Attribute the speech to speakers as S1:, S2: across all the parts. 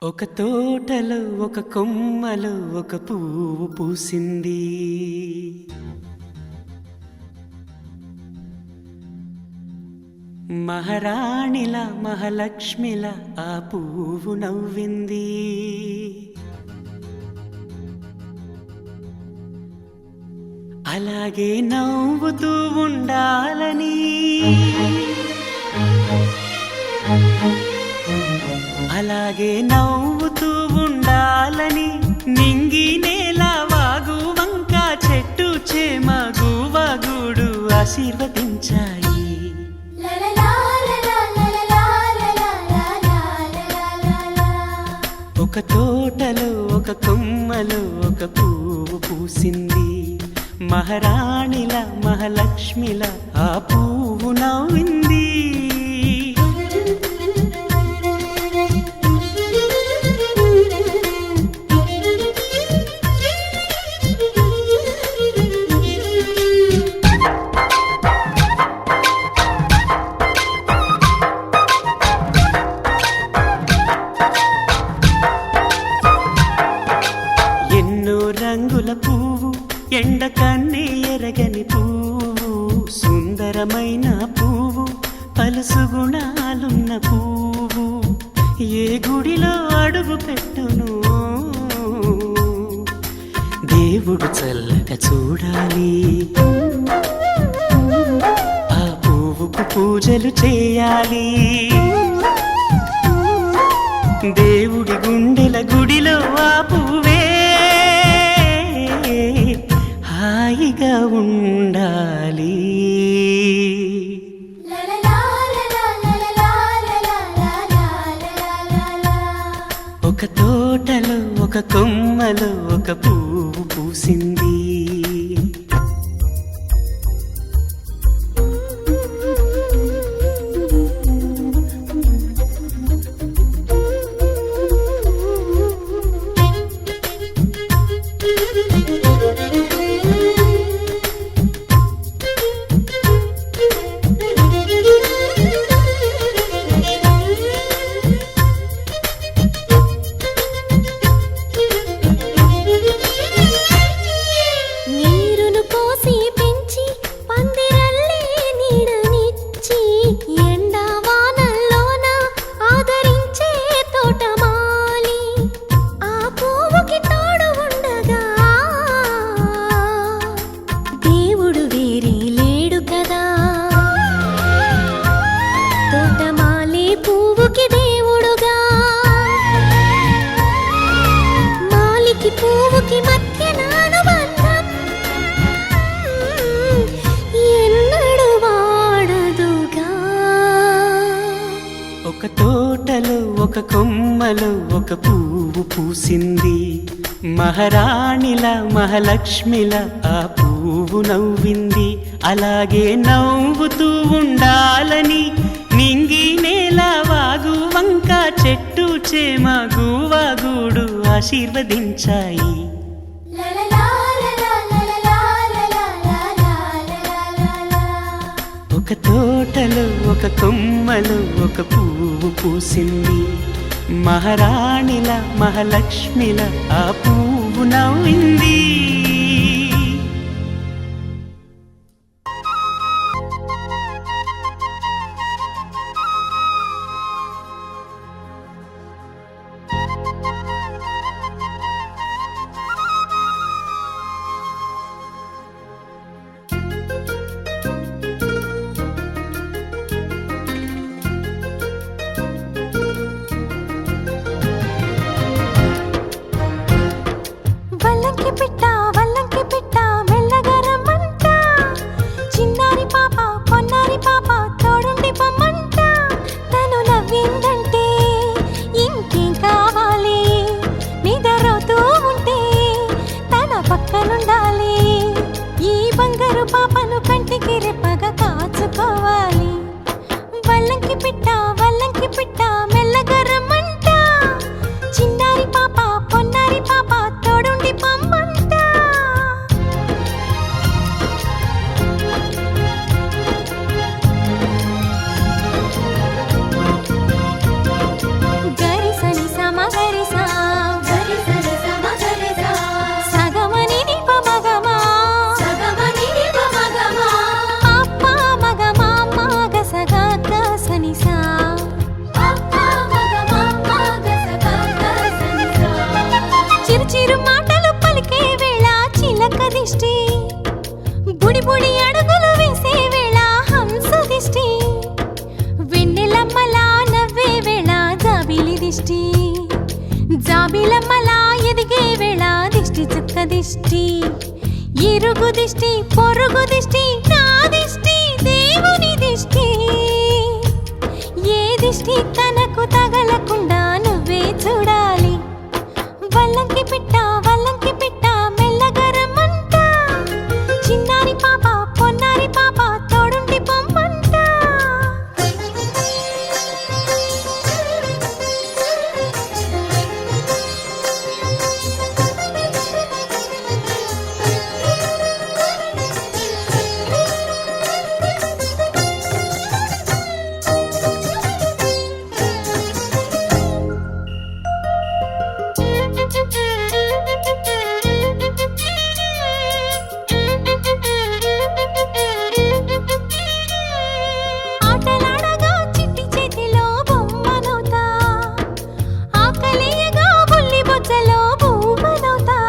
S1: ఒక తోటలో ఒక కొమ్మలో ఒక పువ్వు పూసింది. మహారాణిలా మహాలక్ష్మిలా ఆ పువ్వు నవ్వింది. అలాగే నవ్వుతూ ఉండాలని, అలాగే నవ్వుతూ ఉండాలని నింగి నేల వాగు వంక చెట్టు చేమ గువగూడు ఆశీర్వదించాయి. ఒక తోటలో ఒక కొమ్మలో ఒక పువ్వు పూసింది. మహారాణిలా మహాలక్ష్మిలా ఆ పువ్వు నవ్వింది. రంగుల పువ్వు, ఎండ కన్నే ఎరగని పువ్వు, సుందరమైన పువ్వు, పలుసు గుణాలున్న పువ్వు, ఏ గుడిలో అడుగు పెట్టును దేవుడు చల్లగా చూడాలి. ఆ పువ్వుకు పూజలు చేయాలి. దేవుడి గుండెల గుడిలో ఆ పువ్వే హాయిగా ఉండాలి. ఒక తోటలో ఒక కొమ్మలో ఒక పువ్వు పూసింది. ఒక తోటలో ఒక కొమ్మలో ఒక పువ్వు పూసింది. మహారాణిలా మహాలక్ష్మిలా ఆ పువ్వు నవ్వింది. అలాగే నవ్వుతూ ఉండాలని నింగి నేల వాగు వంక చెట్టు చేమ గువగూడు ఆశీర్వదించాయి. ఒక తోటలో ఒక కొమ్మలో ఒక పువ్వు పూసింది. మహారాణిలా మహాలక్ష్మిలా ఆ పువ్వు నవ్వింది.
S2: పాపను కంటికి రెప్పగా కాచుకోవాలి. వల్లంకి పిట్ట మెల్లగా రమ్మంట. చిన్నారి పాప పొన్నారి పాప తోడుండి పొమ్మంట. గరి సని సమ గరి బుడి బుడి అడుగులు వేసే వేళ హంస దిష్టి, వెన్నెలమ్మలా నవ్వే వేళ జాబిలి దిష్టి, జాబిలమ్మలా ఎదిగే వేళ దిష్టి చుక్క దిష్టి, ఇరుగు దిష్టి పొరుగు దిష్టి నా దిష్టి దేవుని దిష్టి, ఏ దిష్టి తనకు తగలకుండా నువ్వే చూడాలి. వల్లంకి పిట్ట మెల్లగా రమ్మంట, చిన్నారి పాప పొన్నారి పాప తోడుండి పొమ్మంట. ఆటలాడగా చిట్టి చేతిలో బొమ్మనవుతా, ఆకలేయగా బుల్లి బొజ్జలో పువ్వనవుతా,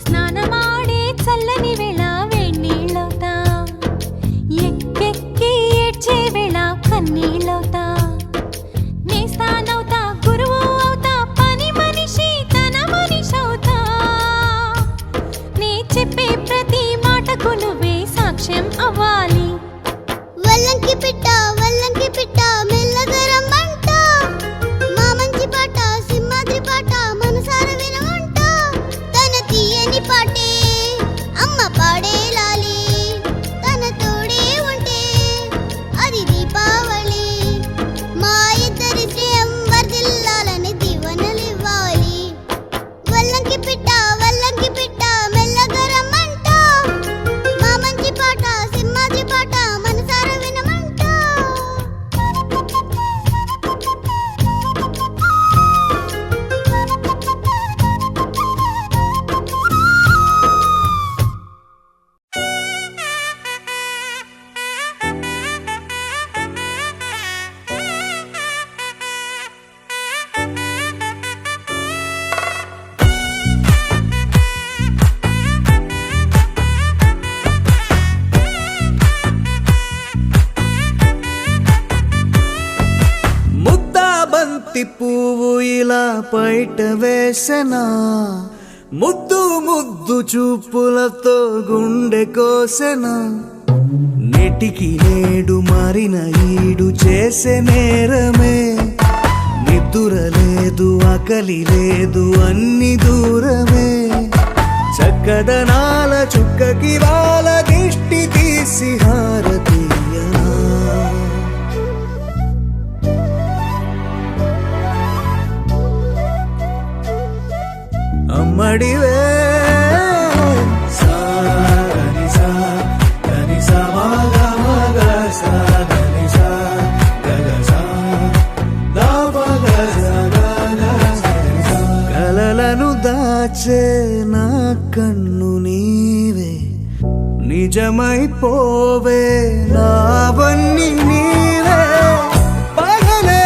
S2: స్నానమాడే చల్లని వేళ వేణీళ్ళవుతా, ఎక్కెక్కి ఏడ్చే వేళ కన్నీళ్ళవుతా, నేస్తానవుతా గురువు అవుతా, పని మనిషి తన మనిషవుతా, నే చెప్పే ప్రతి మాటకు నువ్వే సాక్ష్యం అవ్వాలి.
S3: వల్లంకి పిట్ట మెల్లగా రమ్మంట, మా మంచి పాట సింహాద్రి పాట మనసార వినమంట, తన తీయని పాటే అమ్మ పాడే లాలి, తన తోడే ఉంటే అది దీపావళి, మా ఇద్దరి శ్రేయం వర్ధిల్లాలని దీవెనలివ్వాలి. వల్లంకి పిట్ట మెల్లగా రమ్మంట, మా మంచి పాట సింహాద్రి పాట మనసార వినమంట.
S4: ముద్దా బంతి పువ్వు ఇలా బయట వేసెనా, ముద్దు ముద్దు చూపులతో గుండె కోసెనా, నెటికి నేడు మారిన ఈడు చేసే నేరమే, నిద్ర లేదు ఆకలి లేదు అన్ని దూరమే, చక్కదనాల చుక్కకి వాళ్ళ దిష్టి తీసి హారతీయనా. అమ్మడివే కలలను దాచే నా కన్ను నీవే, నిజమైపోవే నావన్నీ నీవే, పగలే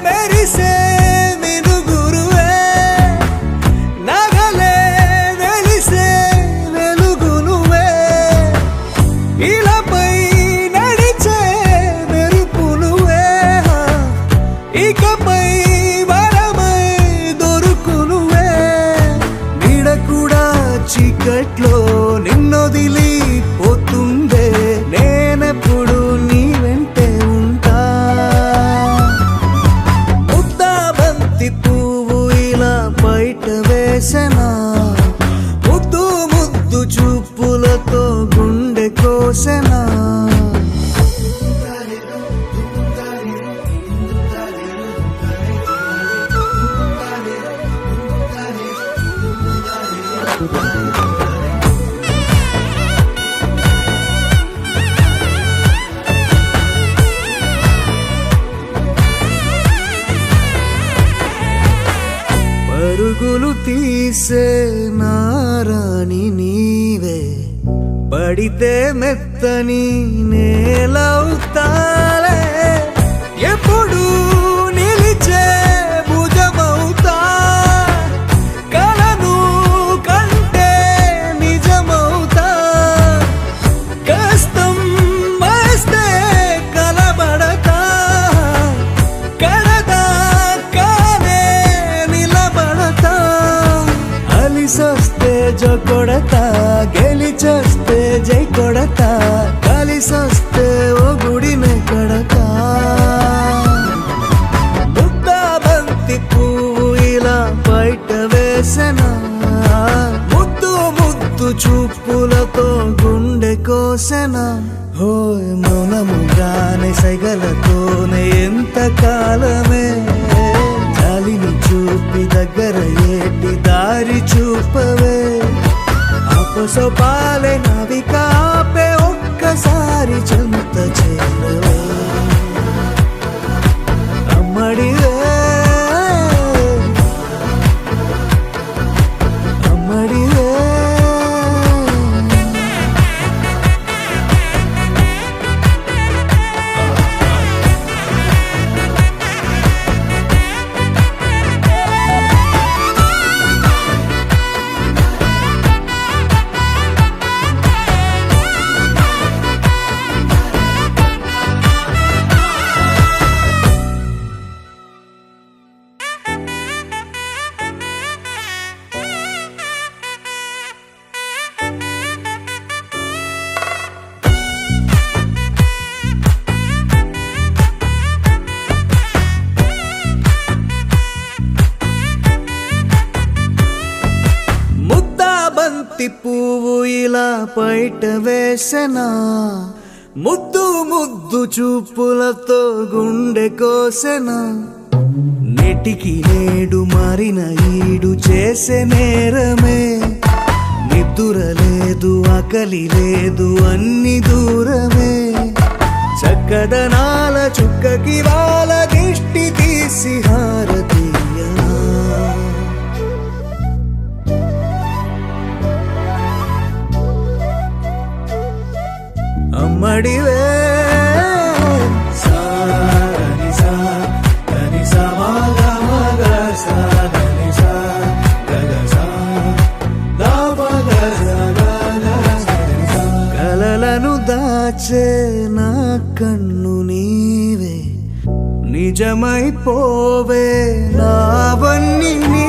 S4: మెరిసే మినుగురువే, నగలే వెలిసే వెలుగు నువ్వే, ఇలాపై నడిచే మెరుపు నువ్వే, ఇకపై వరమై దొరుకు నువ్వే, నీడ కూడా చీకట్లో నిన్నొదిలి పోతుందే, నేనెప్పుడు నీ వెంటే ఉంటా. ముద్దా బంతి పువ్వు ఇలా బయట వేసెనా, ముద్దు ముద్దు చూపులతో గుండె కోసెనా. పరుగులు తీసే నారాణి నీవే, పడితే మెత్తని నేలవుతాలే, ఎప్పుడు నిలిచే భుజమవుతా, కలను కంటే నిజమవుతా, కోసెనా హోయ్ మౌనముగానే సైగలతోనే ఎంత కాలమే జాలిని చూపి దగ్గర ఏటి దారి చూపవే అపసొపాలే నవిక ఆపే ఒక్కసారి చెంత చేరవే అమ్మడివే అమ్మడివే బంతి పువ్వు ఇలా బయట వేసెనా ముద్దు ముద్దు చూపులతో గుండె కోసెనా నెటికి నేడు మారిన ఈడు చేసే నేరమే నిద్దుర లేదు ఆకలి లేదు అన్ని దూరమే చక్కదనాల చుక్కకి వాళ్ళ దిష్టి తీసి హారతీయనా అమ్మడివే కలలను దాచే నా కన్ను నీవే నిజమైపోవే నావన్నీ నీ